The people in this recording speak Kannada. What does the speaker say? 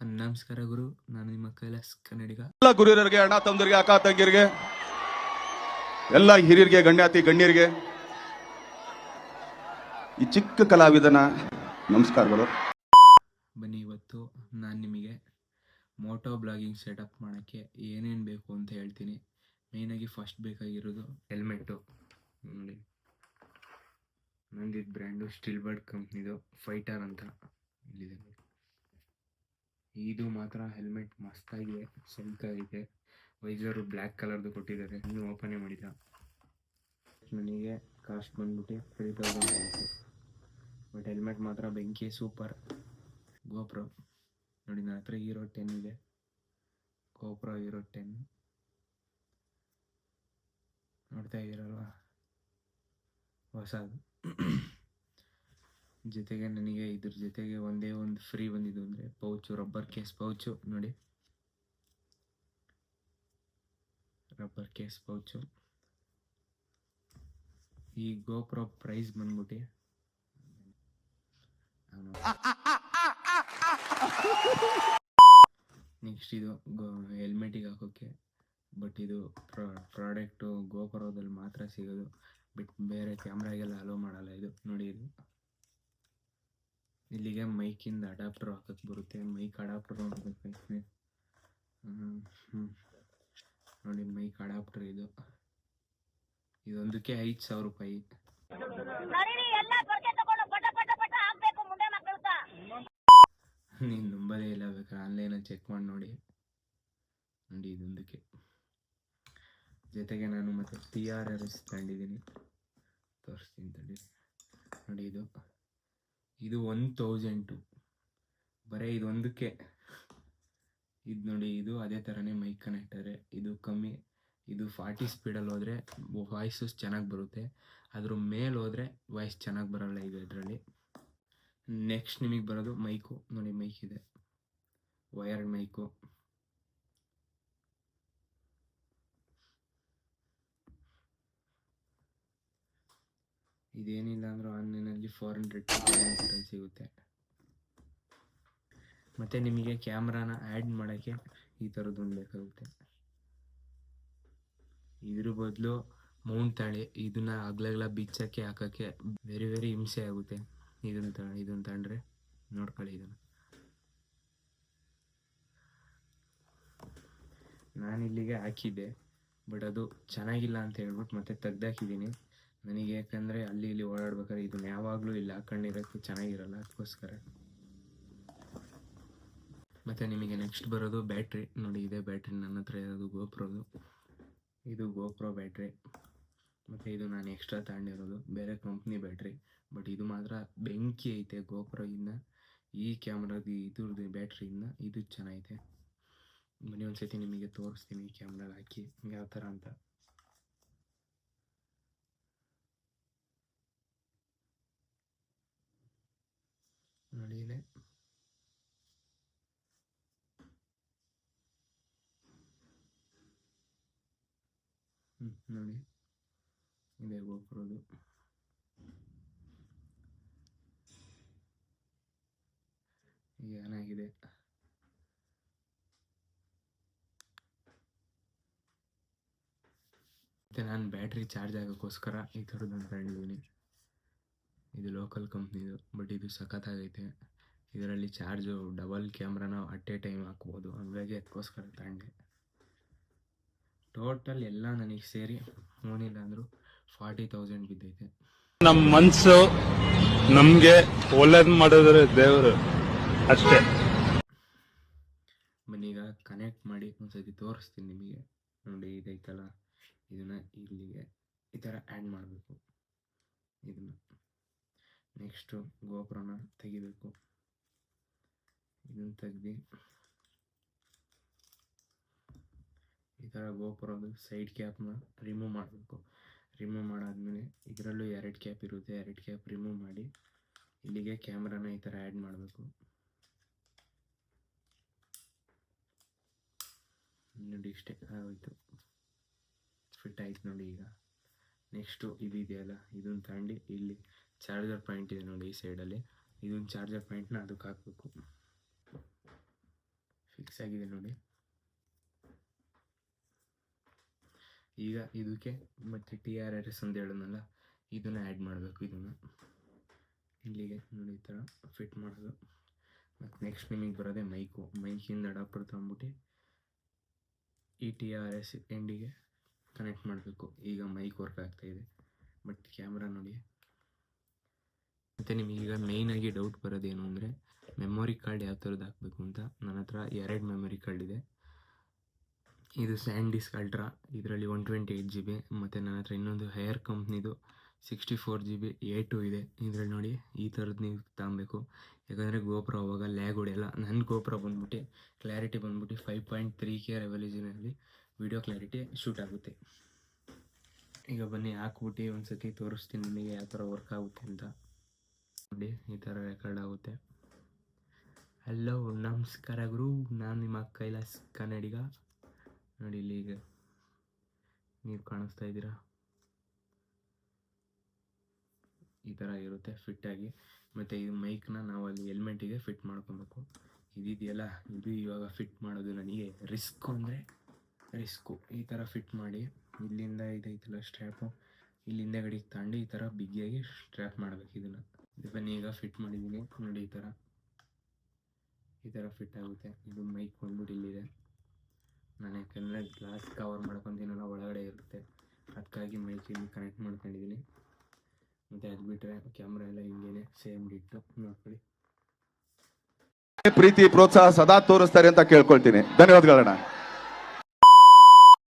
ನಮಸ್ಕಾರ ಗುರು, ನಾನು ನಿಮ್ಮ ಕೈಲಾಸ್ ಕನ್ನಡಿಗ. ಎಲ್ಲ ಗುರುರಿಗೆ, ಅಣ್ಣ ತಮ್ಮದರಿಗೆ, ಅಕ್ಕ ತಂಗಿರಿಗೆ, ಎಲ್ಲ ಹಿರಿಯರಿಗೆ, ಗಣ್ಯಾತಿ ಗಣ್ಯರಿಗೆ, ಈ ಚಿಕ್ಕ ಕಲಾವಿದನ ನಮಸ್ಕಾರಗಳು. ಬನ್ನಿ, ಇವತ್ತು ನಾನು ನಿಮಗೆ ಮೋಟೋ ಬ್ಲಾಗಿಂಗ್ ಸೆಟಪ್ ಮಾಡೋಕ್ಕೆ ಏನೇನು ಬೇಕು ಅಂತ ಹೇಳ್ತೀನಿ. ಮೇಯ್ನಾಗಿ ಫಸ್ಟ್ ಬೇಕಾಗಿರೋದು ಹೆಲ್ಮೆಟ್ಟು. ನೋಡಿ, ನಂದಿದ್ದು ಬ್ರ್ಯಾಂಡು ಸ್ಟಿಲ್ಬರ್ಡ್ ಕಂಪ್ನಿದು ಫೈಟರ್ ಅಂತ ಇಲ್ಲಿದೆ. ಇದು ಮಾತ್ರ ಹೆಲ್ಮೆಟ್ ಮಸ್ತಾಗಿದೆ, ಸೆಲ್ಕಾಗಿದೆ. ವೈಸರು ಬ್ಲ್ಯಾಕ್ ಕಲರ್ದು ಕೊಟ್ಟಿದ್ದಾರೆ, ಇನ್ನೂ ಓಪನೇ ಮಾಡಿಲ್ಲ. ನನಗೆ ಕಾಸ್ಟ್ ಬಂದ್ಬಿಟ್ಟು 3000 ಆಯಿತು. ಬಟ್ ಹೆಲ್ಮೆಟ್ ಮಾತ್ರ ಬೆಂಕಿ, ಸೂಪರ್. ಗೋಪ್ರೋ ನೋಡಿ, ನನ್ನ ಹತ್ರ ಹೀರೋ 10 ಇದೆ. ಗೋಪ್ರೋ ಹೀರೋ 10 ನೋಡ್ತಾ ಇದ್ದೀರಲ್ವಾ, ಹೊಸದು. ಜೊತೆಗೆ ನನಗೆ ಇದ್ರ ಜೊತೆಗೆ ಒಂದೇ ಒಂದು ಫ್ರೀ ಬಂದಿದ್ದು ಅಂದರೆ ಪೌಚು, ರಬ್ಬರ್ ಕೇಸ್ ಪೌಚು. ನೋಡಿ, ರಬ್ಬರ್ ಕೇಸ್ ಪೌಚು. ಈ ಗೋಪ್ರೋ ಪ್ರೈಸ್ ಬಂದ್ಬಿಟ್ಟು ನೆಕ್ಸ್ಟ್ ಇದು ಹೆಲ್ಮೆಟಿಗೆ ಹಾಕೋಕ್ಕೆ. ಬಟ್ ಇದು ಪ್ರಾಡಕ್ಟು ಗೋಪ್ರೋದಲ್ಲಿ ಮಾತ್ರ ಸಿಗೋದು, ಬಟ್ ಬೇರೆ ಕ್ಯಾಮ್ರಾಗೆಲ್ಲ ಅಲೋ ಮಾಡಲ್ಲ ಇದು. ನೋಡಿ, ಇದು ಇಲ್ಲಿಗೆ ಮೈಕಿಂದ ಅಡಾಪ್ಟರ್ ಹಾಕಕ್ಕೆ ಬರುತ್ತೆ. ಮೈಕ್ ಅಡಾಪ್ಟರ್ ನೋಡ್ಬೇಕು. ನೋಡಿ, ಮೈಕ್ ಅಡಾಪ್ಟರ್ ಇದೊಂದಕ್ಕೆ 5000 ರೂಪಾಯಿ. ನೀನು ನಂಬದೇ ಇಲ್ಲ, ಬೇಕಾದ್ರೆ ಆನ್ಲೈನಲ್ಲಿ ಚೆಕ್ ಮಾಡಿ ನೋಡಿ. ಇದೊಂದಕ್ಕೆ. ಜೊತೆಗೆ ನಾನು ಮತ್ತೆ TRS ತಗೊಂಡಿದ್ದೀನಿ, ತೋರಿಸ್ತೀನಿ ತಡಿ. ನೋಡಿ, ಇದು 1000 ಬರೀ ಇದೊಂದಕ್ಕೆ. ಇದು ನೋಡಿ, ಇದು ಅದೇ ಥರನೇ ಮೈಕ್ ಕನೆಕ್ಟರೇ. ಇದು ಕಮ್ಮಿ, ಇದು 40 ಸ್ಪೀಡಲ್ಲಿ ಹೋದರೆ ವಾಯ್ಸಸ್ ಚೆನ್ನಾಗಿ ಬರುತ್ತೆ. ಅದ್ರ ಮೇಲೆ ಹೋದರೆ ವಾಯ್ಸ್ ಚೆನ್ನಾಗಿ ಬರೋಲ್ಲ ಇದರಲ್ಲಿ. ನೆಕ್ಸ್ಟ್ ನಿಮಗೆ ಬರೋದು ಮೈಕು. ನೋಡಿ, ಮೈಕ್ ಇದೆ, ವಯರ್ಡ್ ಮೈಕು. ಇದೇನಿಲ್ಲ ಅಂದರೂ ಆನ್ಲೈನಲ್ಲಿ 400 ಸಿಗುತ್ತೆ. ಮತ್ತು ನಿಮಗೆ ಕ್ಯಾಮ್ರಾನ ಆ್ಯಡ್ ಮಾಡೋಕ್ಕೆ ಈ ಥರದ್ದೊಂದು ಬೇಕಾಗುತ್ತೆ. ಇದ್ರ ಬದಲು ಮೌಂಟ್ ತಾಳಿ, ಇದನ್ನ ಅಗ್ಲಗ್ಲ ಬಿಚ್ಚಕ್ಕೆ ಹಾಕೋಕ್ಕೆ ವೆರಿ ಹಿಂಸೆ ಆಗುತ್ತೆ. ಇದನ್ನು ತಗೊಂಡ್ರೆ ನೋಡ್ಕೊಳ್ಳಿ. ಇದನ್ನು ನಾನು ಇಲ್ಲಿಗೆ ಹಾಕಿದ್ದೆ, ಬಟ್ ಅದು ಚೆನ್ನಾಗಿಲ್ಲ ಅಂತ ಹೇಳ್ಬಿಟ್ಟು ಮತ್ತೆ ತೆಗ್ದಾಕಿದ್ದೀನಿ. ನನಗೆ ಯಾಕಂದರೆ ಅಲ್ಲಿ ಇಲ್ಲಿ ಓಡಾಡ್ಬೇಕಾದ್ರೆ ಇದನ್ನ ಯಾವಾಗಲೂ ಇಲ್ಲಿ ಹಾಕೊಂಡಿರೋಕ್ಕೆ ಚೆನ್ನಾಗಿರಲ್ಲ, ಅದಕ್ಕೋಸ್ಕರ. ಮತ್ತು ನಿಮಗೆ ನೆಕ್ಸ್ಟ್ ಬರೋದು ಬ್ಯಾಟ್ರಿ. ನೋಡಿ, ಇದೇ ಬ್ಯಾಟ್ರಿ ನನ್ನ ಹತ್ರ ಇರೋದು, ಗೋಪ್ರೋದು. ಇದು ಗೋಪ್ರೋ ಬ್ಯಾಟ್ರಿ. ಮತ್ತು ಇದು ನಾನು ಎಕ್ಸ್ಟ್ರಾ ತಗೊಂಡಿರೋದು ಬೇರೆ ಕಂಪ್ನಿ ಬ್ಯಾಟ್ರಿ. ಬಟ್ ಇದು ಮಾತ್ರ ಬೆಂಕಿ ಐತೆ ಗೋಪ್ರೋಗಿನ್ನ. ಈ ಕ್ಯಾಮ್ರಾದು ಇದ್ರದ್ದು ಬ್ಯಾಟ್ರಿಯಿಂದ ಇದು ಚೆನ್ನಾಗೈತೆ. ಬನ್ನಿ, ಒಂದ್ಸತಿ ನಿಮಗೆ ತೋರಿಸ್ತೀನಿ ಕ್ಯಾಮ್ರಾಗ ಹಾಕಿ ಯಾವ ಥರ ಅಂತ. ನೋಡಿ, ಇದೆ. ನೋಡಿ, ಇದೆ ಗೋಪ್ರೋದು. ಏನಾಗಿದೆ, ಮತ್ತು ನಾನು ಬ್ಯಾಟ್ರಿ ಚಾರ್ಜ್ ಆಗೋಕ್ಕೋಸ್ಕರ ಈ ಥರದ್ದು ತಗೊಂಡಿದ್ದೀನಿ. ಇದು ಲೋಕಲ್ ಕಂಪ್ನಿದು, ಬಟ್ ಇದು ಸಖತ್ತಾಗೈತೆ. ಇದರಲ್ಲಿ ಚಾರ್ಜು ಡಬಲ್ ಕ್ಯಾಮ್ರಾನ ಅಟ್ ಎ ಟೈಮ್ ಹಾಕ್ಬೋದು, ಹಂಗಾಗಿ ಅದಕ್ಕೋಸ್ಕರ ತಗೊಂಡೆ. ಟೋಟಲ್ ಎಲ್ಲ ನನಗೆ ಸೇರಿ ಏನಿಲ್ಲ ಅಂದರೂ 40,000 ಬಿದ್ದೈತೆ. ನಮ್ಮ ಮನಸ್ಸು ನಮಗೆ ಒಳ್ಳೇದು ಮಾಡಿದ್ರೆ ದೇವರು ಅಷ್ಟೇ. ಬನ್ನೀಗ ಕನೆಕ್ಟ್ ಮಾಡಿ ಒಂದ್ಸತಿ ತೋರಿಸ್ತೀನಿ ನಿಮಗೆ. ನೋಡಿ, ಇದೈತಲ್ಲ, ಇದನ್ನು ಇಲ್ಲಿಗೆ ಈ ಥರ ಆ್ಯಡ್ ಮಾಡಬೇಕು. ಇದನ್ನು ನೆಕ್ಸ್ಟು ಗೋಪ್ರೋನ ತೆಗಿಬೇಕು. ಇದನ್ನು ತೆಗ್ದು ಈ ಥರ ಗೋಪ್ರೋದು ಸೈಡ್ ಕ್ಯಾಪ್ನ ರಿಮೂವ್ ಮಾಡಬೇಕು. ರಿಮೂವ್ ಮಾಡಾದ್ಮೇಲೆ ಇದರಲ್ಲೂ 2 ಕ್ಯಾಪ್ ಇರುತ್ತೆ, 2 ಕ್ಯಾಪ್ ರಿಮೂವ್ ಮಾಡಿ ಇಲ್ಲಿಗೆ ಕ್ಯಾಮ್ರಾನ ಈ ಥರ ಆ್ಯಡ್ ಮಾಡಬೇಕು. ನೋಡಿ, ಇಷ್ಟೇ ಆಗೋಯ್ತು, ಫಿಟ್ ಆಯ್ತು ನೋಡಿ. ಈಗ ನೆಕ್ಸ್ಟು ಇದೆಯಲ್ಲ, ಇದನ್ನು ತಗೊಂಡು ಇಲ್ಲಿ ಚಾರ್ಜರ್ ಪಾಯಿಂಟ್ ಇದೆ ನೋಡಿ, ಈ ಸೈಡಲ್ಲಿ. ಇದೊಂದು ಚಾರ್ಜರ್ ಪಾಯಿಂಟ್ನ ಅದಕ್ಕೆ ಹಾಕಬೇಕು. ಫಿಕ್ಸ್ ಆಗಿದೆ ನೋಡಿ. ಈಗ ಇದಕ್ಕೆ ಮತ್ತೆ TRRS ಅಂತ ಹೇಳೋನಲ್ಲ, ಇದನ್ನು ಆ್ಯಡ್ ಮಾಡಬೇಕು. ಇದನ್ನು ಇಲ್ಲಿಗೆ ನೋಡಿ ಈ ಥರ ಫಿಟ್ ಮಾಡೋದು. ಮತ್ತು ನೆಕ್ಸ್ಟ್ ನಿಮಗೆ ಬರೋದೇ ಮೈಕಿಂದ ಅಡಾಪ್ಟರ್ ತೊಗೊಂಬಿಟ್ಟು ಈ TRS ಎಂಡಿಗೆ ಕನೆಕ್ಟ್ ಮಾಡಬೇಕು. ಈಗ ಮೈಕ್ ವರ್ಕ್ ಆಗ್ತಾಯಿದೆ, ಬಟ್ ಕ್ಯಾಮ್ರಾ ನೋಡಿ. ಮತ್ತು ನಿಮಗೀಗ ಮೇಯ್ನಾಗಿ ಡೌಟ್ ಬರೋದೇನು ಅಂದರೆ ಮೆಮೊರಿ ಕಾರ್ಡ್ ಯಾವ ಥರದ್ದು ಹಾಕಬೇಕು ಅಂತ. ನನ್ನ ಹತ್ರ 2 ಮೆಮೊರಿ ಕಾರ್ಡ್ ಇದೆ. ಇದು SanDisk ಅಲ್ಟ್ರಾ, ಇದರಲ್ಲಿ 128 GB, ಮತ್ತು ನನ್ನ ಹತ್ರ ಇನ್ನೊಂದು ಹೇರ್ ಕಂಪ್ನಿದು 64 GB A2 ಇದೆ. ಇದರಲ್ಲಿ ನೋಡಿ ಈ ಥರದ್ದು ನೀವು ತಗೊಬೇಕು, ಯಾಕಂದರೆ ಗೋಪ್ರ ಅವಾಗ ಲ್ಯಾಗ್ ಹೊಡೆಯಲ್ಲ. ನನ್ನ ಗೋಪ್ರ ಬಂದ್ಬಿಟ್ಟು ಕ್ಲಾರಿಟಿ ಬಂದ್ಬಿಟ್ಟು 5.3K ರೆವಲ್ಯೂಷನಲ್ಲಿ ವಿಡಿಯೋ ಕ್ಲಾರಿಟಿ ಶೂಟ್ ಆಗುತ್ತೆ. ಈಗ ಬನ್ನಿ ಹಾಕ್ಬಿಟ್ಟು ಒಂದು ಸತಿ ತೋರಿಸ್ತೀನಿ ನಿಮಗೆ ಯಾವ ಥರ ವರ್ಕ್ ಆಗುತ್ತೆ ಅಂತ. ನೋಡಿ ಈ ಥರ ರೆಕಾರ್ಡ್ ಆಗುತ್ತೆ. ಹಲೋ ನಮಸ್ಕಾರ ಗುರು, ನಾನು ನಿಮ್ಮ ಕೈಲಾಸ್ ಕನ್ನಡಿಗ. ನೋಡಿ ಇಲ್ಲಿ ಈಗ ನೀವು ಕಾಣಿಸ್ತಾ ಇದ್ದೀರಾ, ಈ ಥರ ಇರುತ್ತೆ ಫಿಟ್ಟಾಗಿ. ಮತ್ತು ಇದು ಮೈಕ್ನ ನಾವು ಅಲ್ಲಿ ಹೆಲ್ಮೆಟಿಗೆ ಫಿಟ್ ಮಾಡ್ಕೊಬೇಕು. ಇದೆಯಲ್ಲ, ಇದು ಇವಾಗ ಫಿಟ್ ಮಾಡೋದು ನನಗೆ ರಿಸ್ಕು ಅಂದರೆ ರಿಸ್ಕು. ಈ ಥರ ಫಿಟ್ ಮಾಡಿ ಇಲ್ಲಿಂದ ಇದೈತಲ್ಲ ಸ್ಟ್ರ್ಯಾಪು, ಇಲ್ಲಿಂದ ಗಡಿಗೆ ತಗೊಂಡು ಈ ಥರ ಬಿಗಿಯಾಗಿ ಸ್ಟ್ರ್ಯಾಪ್ ಮಾಡಬೇಕು. ಇದನ್ನು ಬನ್ನಿ ಈಗ ಫಿಟ್ ಮಾಡಿದ್ದೀನಿ ನೋಡಿ. ಈ ಥರ ಫಿಟ್ ಆಗುತ್ತೆ. ಇದು ಮೈಕ್ ಬಂದ್ಬಿಟ್ಟು ಇಲ್ಲಿದೆ. ನಾನು ಯಾಕೆಂದರೆ ಗ್ಲಾಸ್ ಕವರ್ ಮಾಡ್ಕೊತೀನಲ್ಲ, ಒಳಗಡೆ ಇರುತ್ತೆ, ಅದಕ್ಕಾಗಿ ಮೈಕ್ ಇಲ್ಲಿ ಕನೆಕ್ಟ್ ಮಾಡ್ಕೊಂಡಿದ್ದೀನಿ. ಮತ್ತು ಅದು ಬಿಟ್ಟರೆ ಕ್ಯಾಮ್ರಾ ಎಲ್ಲ ಹಿಂಗೇನೆ ಸೇಮ್ ಡಿಟ್ಟು ನೋಡ್ಕೊಳ್ಳಿ. ಪ್ರೀತಿ ಪ್ರೋತ್ಸಾಹ ಸದಾ ತೋರಿಸ್ತಾರೆ ಅಂತ ಕೇಳ್ಕೊಳ್ತೀನಿ. ಧನ್ಯವಾದಗಳಣ್ಣ.